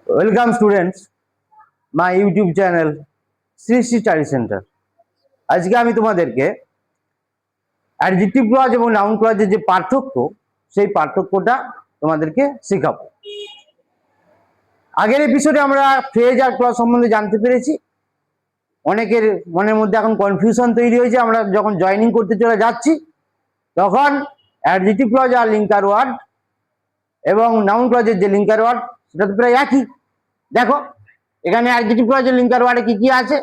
Welcome students, my YouTube channel Shri Shri study centre. আজকে আমি তোমাদেরকে অ্যাডজেক্টিভ ক্লজ এবং নাউন ক্লজের যে পার্থক্য সেই পার্থক্যটা তোমাদেরকে শেখাবো। আগের এপিসোডে আমরা ফ্রেজ আর ক্লজ সম্বন্ধে জানতে পেরেছি। অনেকের মনের মধ্যে এখন কনফিউশন তৈরি হয়েছে। আমরা যখন জয়েনিং করতে চলে যাচ্ছি তখন অ্যাডজেক্টিভ ক্লজ আর লিঙ্কার ওয়ার্ড এবং নাউন ক্লজের যে লিঙ্কার ওয়ার্ড সেটা তো প্রায় একই। দেখো এখানে অ্যাডজেক্টিভ ক্লজের লিঙ্কার ওয়ার্ডে কি কি আছে?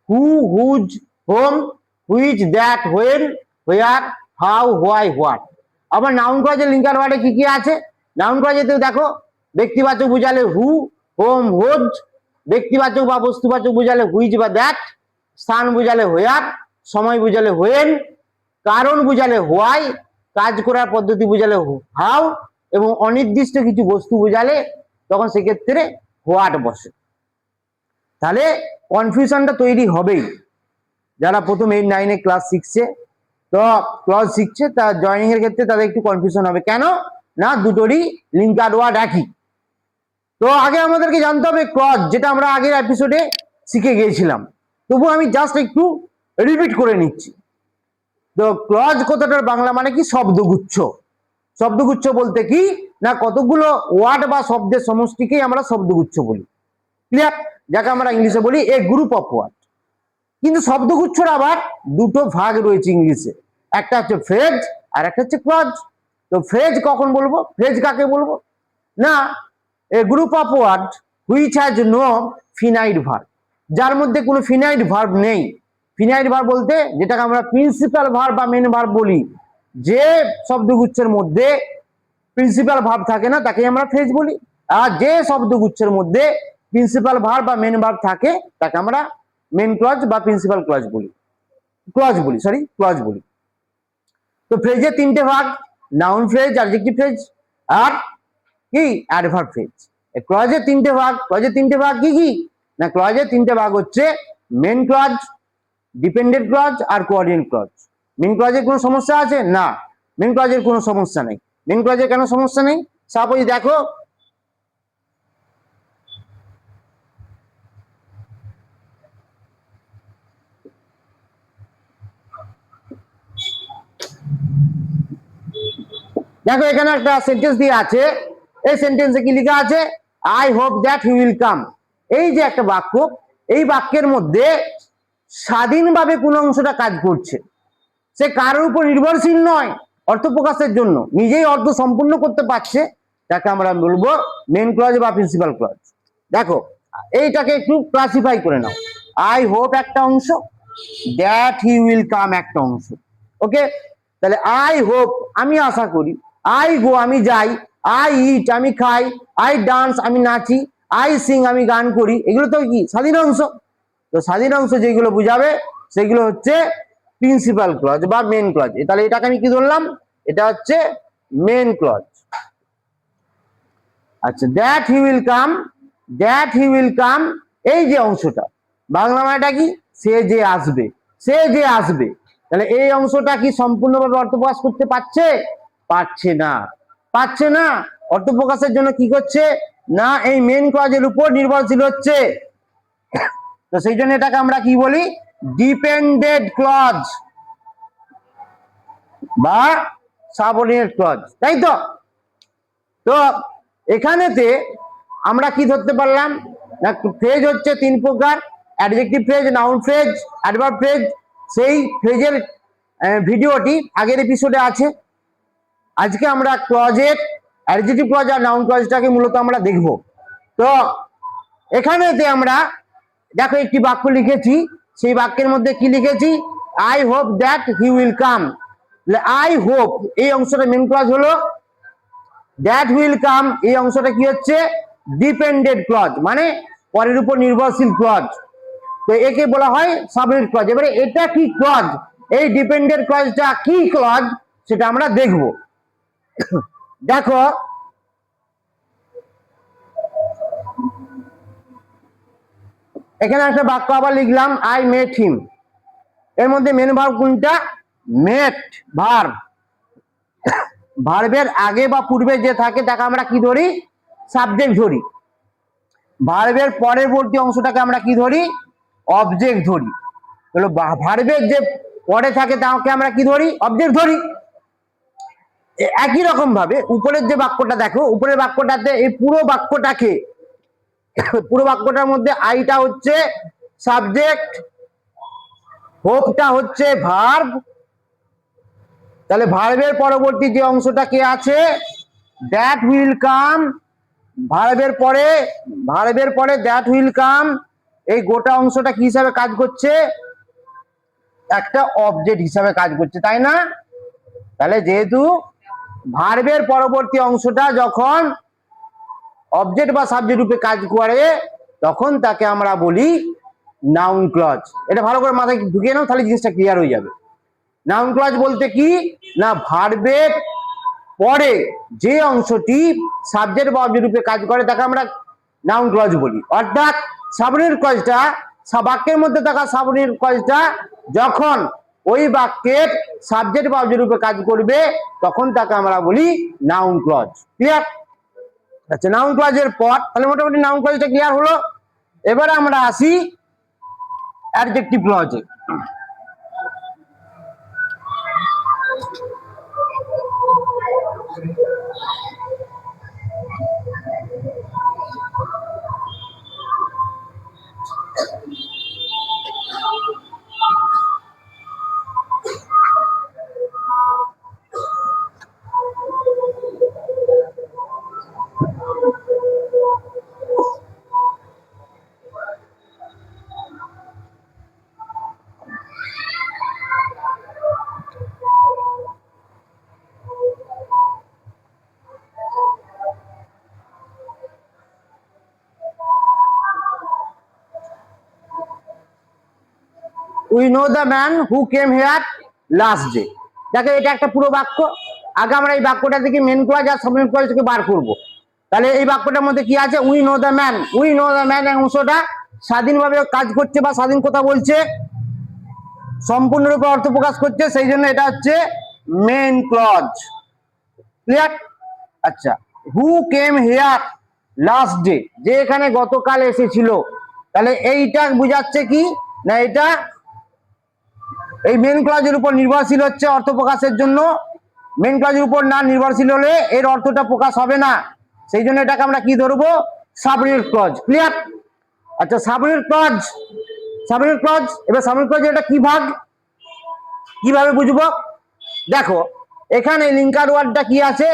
Who, whose, whom, which, that, when, where, how, why, what. আবার নাউন ক্লজের লিঙ্কার ওয়ার্ডে কি কি আছে? নাউন ক্লজেতে দেখো ব্যক্তিবাচক বোঝালে হু, হোম, হোজ, ব্যক্তিবাচক বা বস্তুবাচক বোঝালে হুইচ বা দ্যাট, স্থান বোঝালে হোয়ার, সময় বোঝালে হোয়েন, কারণ বোঝালে হোয়াই, কাজ করার পদ্ধতি বোঝালে হাউ এবং অনির্দিষ্ট কিছু বস্তু বোঝালে তখন সেক্ষেত্রে হোয়াট বসে। তাহলে কনফিউশনটা তৈরি হবেই। যারা প্রথম 8, 9 ক্লাস শিখছে তো ক্লজ শিখছে তা জয়েনিং এর ক্ষেত্রে তাদের একটু কনফিউশন হবে। কেন না দুটোরই লিঙ্কার ওয়ার্ড একই। তো আগে আমাদেরকে জানতে হবে ক্লজ, যেটা আমরা আগের এপিসোডে শিখে গিয়েছিলাম। তবু আমি জাস্ট একটু রিপিট করে নিচ্ছি। তো ক্লজ কথাটার বাংলা মানে কি? শব্দগুচ্ছ। শব্দগুচ্ছ বলতে কি না কতগুলো ওয়ার্ড বা শব্দের সমষ্টিকেই আমরা শব্দগুচ্ছ বলি। ক্লিয়ার? যাকে আমরা ইংলিশে বলি এ গ্রুপ অফ ওয়ার্ড। কিন্তু শব্দগুচ্ছর আবার দুটো ভাগ রয়েছে ইংলিশে, একটা হচ্ছে ফ্রেজ আর একটা হচ্ছে ক্লজ। তো ফ্রেজ কখন বলবো? ফ্রেজ কাকে বলবো? না a group of word which has no finite verb, যার মধ্যে কোনো ফিনাইট ভার্ব নেই। ফিনাইট ভার্ব বলতে যেটাকে আমরা প্রিন্সিপাল ভার্ব বা মেন ভার্ব বলি, যে শব্দগুচ্ছের মধ্যে প্রিন্সিপাল ভার্ব থাকে না তাকে আমরা ফ্রেজ বলি। আর যে শব্দগুচ্ছের মধ্যে প্রিন্সিপাল ভার্ব বা মেন ভার্ব থাকে তাকে আমরা মেন ক্লজ বা প্রিন্সিপাল ক্লজ বলি, ক্লজ বলি। তো ফ্রেজের তিনটে ভাগ, নাউন ফ্রেজ, অ্যাডজেক্টিভ ফ্রেজ আর কি অ্যাডভার্ব ফ্রেজ। ক্লজের তিনটে ভাগ, কি কি না? ক্লজের তিনটে ভাগ হচ্ছে মেন ক্লজ, ডিপেন্ডেন্ট ক্লজ আর কোঅর্ডিনেট ক্লজ। মেন ক্লজের কোনো সমস্যা আছে? না, মেন ক্লজের কোনো সমস্যা নেই। মেন ক্লজের কেন সমস্যা নেই? সাপোজ দেখো এখানে একটা সেন্টেন্স দিয়ে আছে। এই সেন্টেন্সে কি লেখা আছে? I hope that he will come. এই যে একটা বাক্য, এই বাক্যের মধ্যে স্বাধীনভাবে কোন অংশটা কাজ করছে, সে কারোর উপর নির্ভরশীল নয় অর্থ প্রকাশের জন্য, নিজেই অর্থ সম্পূর্ণ করতে পারছে, তাকে আমরা বলবো মেন ক্লজ বা প্রিন্সিপাল ক্লজ। দেখো এইটাকে একটু ক্লাসিফাই করে নাও। আই হোপ একটা অংশ, দ্যাট হি উইল কাম একটা অংশ। ওকে, তাহলে আই হোপ আমি আশা করি, আই গো আমি যাই, আই ইট আমি খাই, আই ডান্স আমি নাচি, আই সিং আমি গান করি। এগুলো তো কি স্বাধীন অংশ। তো স্বাধীন অংশ যেগুলো বুঝাবে সেগুলো হচ্ছে প্রিন্সিপাল ক্লজ বা মেন ক্লজ। তাহলে এটাকে আমি কি ধরলাম? এটা হচ্ছে মেন ক্লজ। আচ্ছা, দ্যাট হি উইল কাম, এই যে অংশটা বাংলা মানেটা কি? সে যে আসবে। তাহলে এই অংশটা কি সম্পূর্ণভাবে অর্থ প্রকাশ করতে পারছে? পারছে না। অর্থ প্রকাশের জন্য কি করছে না এই মেন ক্লজের উপর নির্ভরশীল হচ্ছে। তো সেই জন্য এটাকে আমরা কি বলি? ডিপেন্ডেন্ট ক্লজ বা সাবঅর্ডিনেট ক্লজ, তাই তো? তো এখানেতে আমরা কি ধরতে পারলাম না ফ্রেজ হচ্ছে তিন প্রকার: adjective phrase, noun phrase, adverb phrase. সেই ফ্রেজের ভিডিওটি আগের এপিসোডে আছে। আজকে আমরা ক্লজের অ্যাডজেক্টিভ ক্লজ আর নাউন ক্লজটাকে মূলত আমরা দেখব। তো এখানেতে আমরা দেখো একটি বাক্য লিখেছি, সেই বাক্যের মধ্যে কি লিখেছি? I hope that he will come. I hope এই অংশটা মেন ক্লজ হলো, দ্যাট উইল কাম এই অংশটা কি হচ্ছে? ডিপেন্ডেন্ট ক্লজ, মানে পরের উপর নির্ভরশীল ক্লজ। তো একে বলা হয় সাবঅর্ডিনেট ক্লজ। এবারে এটা কি ক্লজ, এই ডিপেন্ডেন্ট ক্লজটা কি ক্লজ সেটা আমরা দেখব। দেখো এখানে একটা বাক্য আবার লিখলাম, আই মেট হিম। এর মধ্যে মেন ভার্ব কোনটা? মেট ভার্ব। ভার্বের আগে বা পূর্বে যে থাকে তাকে আমরা কি ধরি? সাবজেক্ট ধরি। ভার্বের পরবর্তী অংশটাকে আমরা কি ধরি? অবজেক্ট ধরি। তাহলে ভার্বের যে পরে থাকে তাকে আমরা কি ধরি? অবজেক্ট ধরি। একই রকম ভাবে উপরের যে বাক্যটা দেখো, উপরের বাক্যটাতে এই পুরো বাক্যটার মধ্যে আইটা হচ্ছে সাবজেক্ট, হোপটা হচ্ছে ভার্ব। তাহলে ভার্বের পরবর্তী যে অংশটা কি আছে? That will come. ভার্বের পরে দ্যাট উইল কাম, এই গোটা অংশটা কি হিসাবে কাজ করছে? একটা অবজেক্ট হিসাবে কাজ করছে, তাই না? তাহলে যেহেতু ভার্বের পরবর্তী অংশটা যখন অবজেক্ট বা সাবজেক্ট রূপে কাজ করে, তখন তাকে আমরা বলি নাউন ক্লজ। এটা ভালো করে মাথায় ঢুকিয়ে নাও, তাহলে জিনিসটা ক্লিয়ার হয়ে যাবে। নাউন ক্লজ বলতে কি না, ভার্বের পরে যে অংশটি সাবজেক্ট বা অবজেক্ট রূপে কাজ করে তাকে আমরা নাউন ক্লজ বলি। অর্থাৎ সাবঅর্ডিনেট ক্লজটা, বাক্যের মধ্যে থাকা সাবঅর্ডিনেট ক্লজটা যখন ওই বাক্যের সাবজেক্ট বা অবজেক্ট রূপে কাজ করবে, তখন তাকে আমরা বলি নাউন ক্লজ। ক্লিয়ার? আচ্ছা, নাউন ক্লজের পর তাহলে মোটামুটি নাউন ক্লজটা ক্লিয়ার হলো। এবারে আমরা আসি অ্যাডজেক্টিভ ক্লজে। We know the man who came here last day. দেখো, এটা একটা পুরো বাক্য। আগে আমরা এই বাক্যটা থেকে মেন ক্লজ আর সাবঅর্ডিনেট ক্লজ থেকে বার করব। তাহলে এই বাক্যটার মধ্যে কি আছে? We know the man. We know the man অংশটা স্বাধীনভাবে কাজ করছে বা স্বাধীন কথা বলছে, সম্পূর্ণরূপে অর্থ প্রকাশ করছে, সেই জন্য এটা হচ্ছে মেন ক্লজ। ক্লিয়ার? আচ্ছা, who came here last day, যে এখানে গতকাল এসেছিল, তাহলে এইটা বুঝাচ্ছে কি না, এটা এই মেন ক্লজের উপর নির্ভরশীল হচ্ছে অর্থ প্রকাশের জন্য। মেন ক্লজের উপর না নির্ভরশীল হলে এর অর্থটা প্রকাশ হবে না, সেই জন্য এটাকে আমরা কি ধরবো? Subordinate clause. ক্লিয়ার? আচ্ছা, সাবঅর্ডিনেট ক্লজ। এবার সাবঅর্ডিনেট ক্লজ এটা কি ভাগ, কিভাবে বুঝবো? দেখো, এখানে লিঙ্কার ওয়ার্ডটা কি আছে?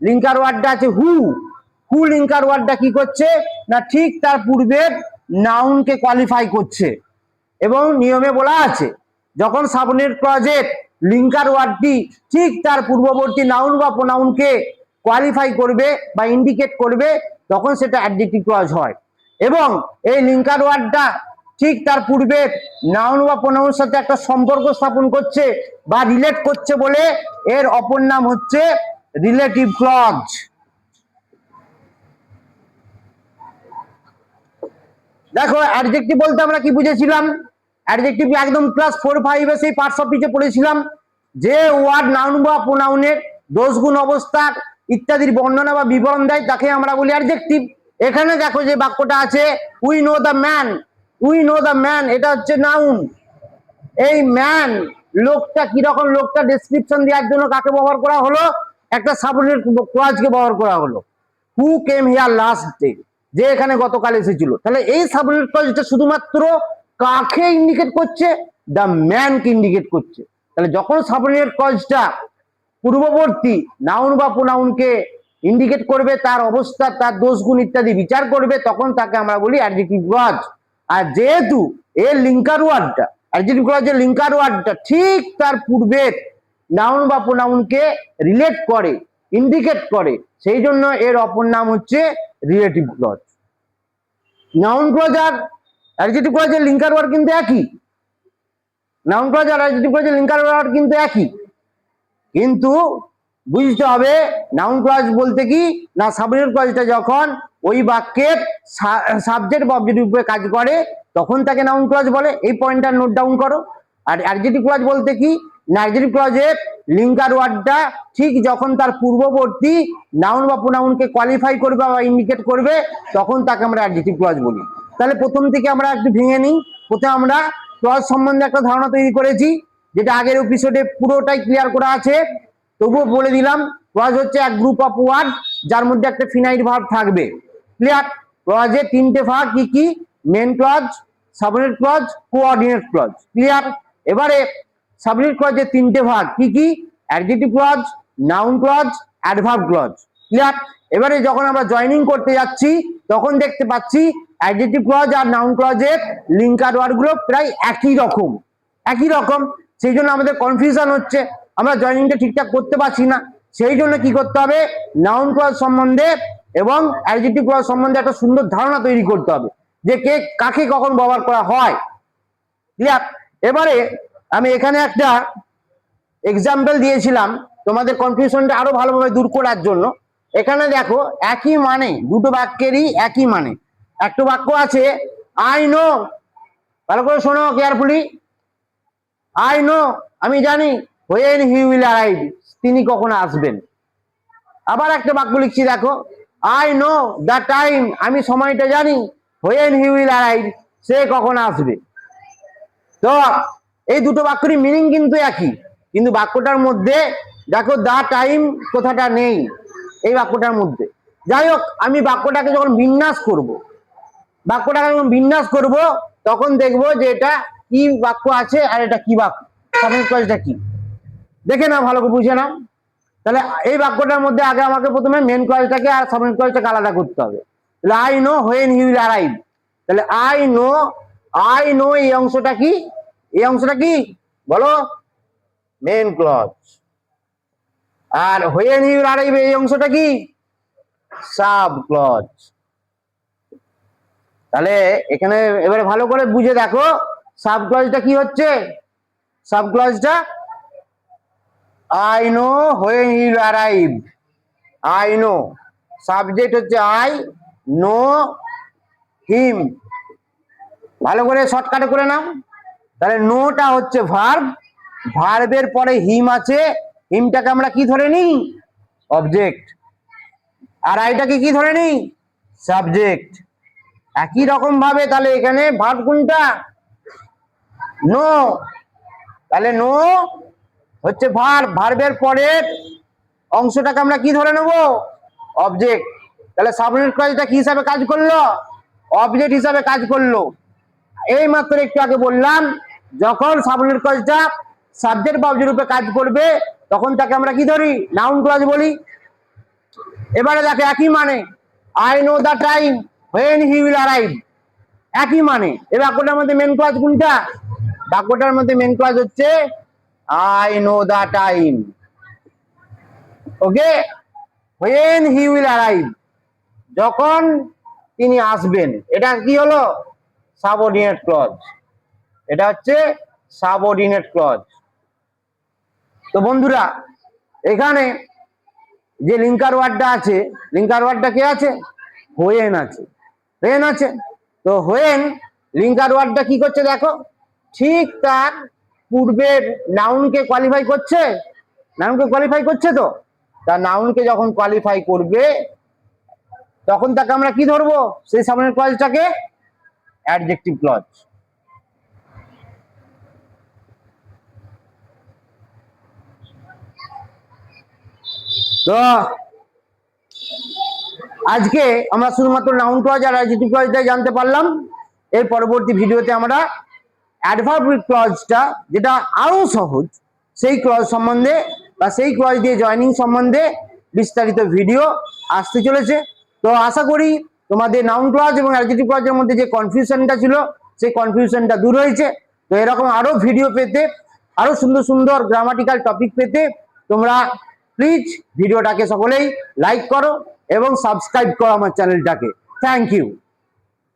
লিঙ্কার ওয়ার্ডটা আছে হু। লিঙ্কার ওয়ার্ডটা কি করছে না, ঠিক তার পূর্বের নাউনকে কোয়ালিফাই করছে। এবং নিয়মে বলা আছে, যখন সাবঅর্ডিনেট ক্লজের লিঙ্কার ওয়ার্ডটি ঠিক তার পূর্ববর্তী নাউন বা প্রোনাউনকে কোয়ালিফাই করবে বা ইন্ডিকেট করবে, তখন সেটা অ্যাডজেক্টিভ ক্লজ হয়। এবং এই লিঙ্কার ওয়ার্ডটা ঠিক তার পূর্বের নাউন বা প্রোনাউনের সাথে একটা সম্পর্ক স্থাপন করছে বা রিলেট করছে বলে এর অপর নাম হচ্ছে রিলেটিভ ক্লজ। দেখো, অ্যাডজেক্টিভ বলতে আমরা কি বুঝেছিলাম? অ্যাডজেক্টিভ একদম ক্লাস 4-5 এ সেই পার্টস অফ স্পিচে পড়েছিলাম, যে ওয়ার্ড নাউন বা প্রোনাউনের দোষ গুণ অবস্থা ইত্যাদির বর্ণনা বা বিবরণ দেয়, তাকে আমরা বলি অ্যাডজেক্টিভ। এখানে দেখো যে বাক্যটা আছে we know the man. We know the man, এটা হচ্ছে নাউন। এই ম্যান, লোকটা কিরকম, লোকটা ডেসক্রিপশন দেওয়ার জন্য কাকে ব্যবহার করা হলো? একটা সাবঅর্ডিনেট ক্লজকে ব্যবহার করা হলো। হু কেম হিয়ার লাস্ট ডে, যে এখানে গতকাল এসেছিল। তাহলে এই সাবঅর্ডিনেট ক্লজটা শুধুমাত্র কাকে ইন্ডিকেট করছে? দ্য ম্যানকে ইন্ডিকেট করছে। তাহলে যখন সাবঅর্ডিনেট ক্লজটা পূর্ববর্তী নাউন বা প্রোনাউনকে ইন্ডিকেট করবে, তার অবস্থা, তার দোষ গুণ ইত্যাদি বিচার করবে, তখন তাকে আমরা বলি অ্যাডজেক্টিভ ক্লজ। আর যেহেতু এর লিঙ্কার ওয়ার্ডটা, অ্যাডজেক্টিভ ক্লজের লিঙ্কার ওয়ার্ডটা ঠিক তার পূর্বের নাউন বা প্রোনাউনকে রিলেট করে, ইন্ডিকেট করে, সেই জন্য এর অপর নাম হচ্ছে রিলেটিভ ক্লজ। নাউন ক্লজ আর অ্যাডজেক্টিভ ক্লজের লিঙ্কার ওয়ার্ড কিন্তু একই। নাউন ক্লজ আর অ্যাডজেক্টিভ ক্লজের লিঙ্কার ওয়ার্ড কিন্তু একই, কিন্তু বুঝতে হবে নাউন ক্লজ বলতে কি না, সাবঅর্ডিনেট ক্লজটা যখন ওই বাক্যের সাবজেক্ট বা অবজেক্ট রূপে কাজ করে, তখন তাকে নাউন ক্লজ বলে। এই পয়েন্টটা নোট ডাউন করো। আর অ্যাডজেক্টিভ ক্লজ বলতে কি অ্যাডজেক্টিভ ক্লজের লিঙ্কার ওয়ার্ডটা ঠিক যখন তার পূর্ববর্তী নাউন বা প্রোনাউনকে কোয়ালিফাই করবে বা ইন্ডিকেট করবে তখন তাকে আমরা অ্যাডজেক্টিভ ক্লজ বলি। তাহলে প্রথম থেকে আমরা একটু ভেঙে নিই। প্রথমে আমরা ক্লজ সম্বন্ধে একটা ধারণা তৈরি করেছি, যেটা আগের এপিসোডে পুরোটাই ক্লিয়ার করা আছে, তবুও বলে দিলাম। ক্লজ হচ্ছে এক গ্রুপ অফ ওয়ার্ড যার মধ্যে একটা ফিনাইট ভার্ব থাকবে। ক্লিয়ার? ক্লজের তিনটে ভাগ কি কি? Main clause, subordinate clause, coordinate clause. Clear? এবারে সাবঅর্ডিনেট ক্লজের তিনটে ভাগ কি কি? Adjective clause, noun clause, adverb clause. Clear? এবারে যখন আমরা জয়েনিং করতে যাচ্ছি তখন দেখতে পাচ্ছি অ্যাডজেক্টিভ ক্লজ আর নাউন ক্লজের লিঙ্কার ওয়ার্ড গুলো প্রায় একই রকম। সেই জন্য আমাদের কনফিউশন হচ্ছে, আমরা জয়েনিংটা ঠিকঠাক করতে পারছি না। সেই জন্য কি করতে হবে? নাউন ক্লজ সম্বন্ধে এবং অ্যাডজেক্টিভ ক্লজ সম্বন্ধে একটা সুন্দর ধারণা তৈরি করতে হবে, যে কে কাকে কখন ব্যবহার করা হয়। ক্লিয়ার? এবারে আমি এখানে একটা এক্সাম্পল দিয়েছিলাম তোমাদের কনফিউশনটা আরো ভালোভাবে দূর করার জন্য। এখানে দেখো একই মানে, দুটো বাক্যেরই একই মানে। একটা বাক্য আছে আই নো, ভালো করে শোনো কেয়ারফুলি, আই নো, আমি জানি, হোয়েন হি উইল অ্যারাইভ, তিনি কখন আসবেন। আবার একটা বাক্য লিখছি দেখো, আই নো দ্য টাইম, আমি সময়টা জানি, হোয়েন হি উইল অ্যারাইভ, সে কখন আসবে। তো এই দুটো বাক্যেরই মিনিং কিন্তু একই, কিন্তু বাক্যটার মধ্যে দেখো দা টাইম কথাটা নেই এই বাক্যটার মধ্যে। যাই হোক, আমি বাক্যটাকে যখন বিন্যাস করব তখন দেখবো যে এটা কি বাক্য আছে আর এটা কি বাক্য, সাবজেক্ট ক্লজটা কি, দেখে নাও, ভালো করে বুঝে নাও। তাহলে এই বাক্যটার মধ্যে আগে আমাকে প্রথমে মেন ক্লজটাকে আর সাবজেক্ট ক্লজটাকে আলাদা করতে হবে। তাহলে I know when he will arrive, তাহলে আই নো এই অংশটা কি? এই অংশটা কি বলো? Main clause. আর হোয়েন হি উইল অ্যারাইভ এই অংশটা কি? Sub clause. তাহলে এখানে এবারে ভালো করে বুঝে দেখো সাব ক্লজটা কি হচ্ছে। সাব ক্লজটা I know when he will arrive, I know, subject হচ্ছে আই, নো হিম। ভালো করে শর্টকাটে করে নাও। তাহলে নোটা হচ্ছে ভার্ব, ভার্বের পরে হিম আছে, হিমটাকে আমরা কি ধরে নিই? অবজেক্ট। আর আইটাকে কি ধরে নিই? সাবজেক্ট। একই রকম ভাবে তাহলে এখানে ভার্ব কোনটা? নো। তাহলে নো হচ্ছে ভার্ব, ভার্বের পরের অংশটাকে আমরা কি ধরে নেব? অবজেক্ট। তাহলে সাবঅর্ডিনেট ক্লজটা কি হিসাবে কাজ করলো? অবজেক্ট হিসাবে কাজ করলো। এই মাত্র একটু আগে বললাম, যখন সাবঅর্ডিনেট ক্লজটা সাবজেক্ট বা অবজেক্ট রূপে কাজ করবে তখন তাকে আমরা কি ধরি? নাউন ক্লজ বলি। এবারে দেখো একই মানে, I know the time when he will arrive, একই মানে। এই বাক্যটার মধ্যে মেন ক্লজ কোনটা? বাক্যটার মধ্যে মেন ক্লজ হচ্ছে I know the time. Okay, when he will arrive, যখন তিনি আসবেন। এটা কি হলো? Subordinate clause. এটা হচ্ছে সাবঅর্ডিনেট ক্লজ। তো বন্ধুরা, এখানে যে লিঙ্কার ওয়ার্ডটা আছে, লিঙ্কার ওয়ার্ডটা কে আছে? হোয়েন আছে, হোয়েন আছে। তো হোয়েন লিঙ্কার ওয়ার্ডটা কি করছে দেখো, ঠিক তার পূর্বের নাউনকে কোয়ালিফাই করছে। নাউনকে কোয়ালিফাই করছে, তো তার নাউনকে যখন কোয়ালিফাই করবে তখন তাকে আমরা কি ধরবো? সেই সাবঅর্ডিনেট ক্লজটাকে অ্যাডজেক্টিভ ক্লজ। তো আজকে আমরা শুধুমাত্র নাউন ক্লজ আর অ্যাডজেক্টিভ ক্লজটাই জানতে পারলাম। এর পরবর্তী ভিডিওতে আমরা অ্যাডভার্ব ক্লজটা, যেটা আরো সহজ, সেই ক্লজ সম্বন্ধে বা সেই ক্লজ দিয়ে জয়েনিং সম্বন্ধে বিস্তারিত ভিডিও আসতে চলেছে। তো আশা করি তোমাদের নাউন ক্লজ এবং অ্যাডজেক্টিভ ক্লজের মধ্যে যে কনফিউশনটা ছিল সেই কনফিউশনটা দূর হয়েছে। তো এরকম আরো ভিডিও পেতে, আরো সুন্দর সুন্দর গ্রামাটিক্যাল টপিক পেতে তোমরা প্লিজ ভিডিওটাকে সকলেই লাইক করো এবং সাবস্ক্রাইব করো আমার চ্যানেলটাকে। Thank you.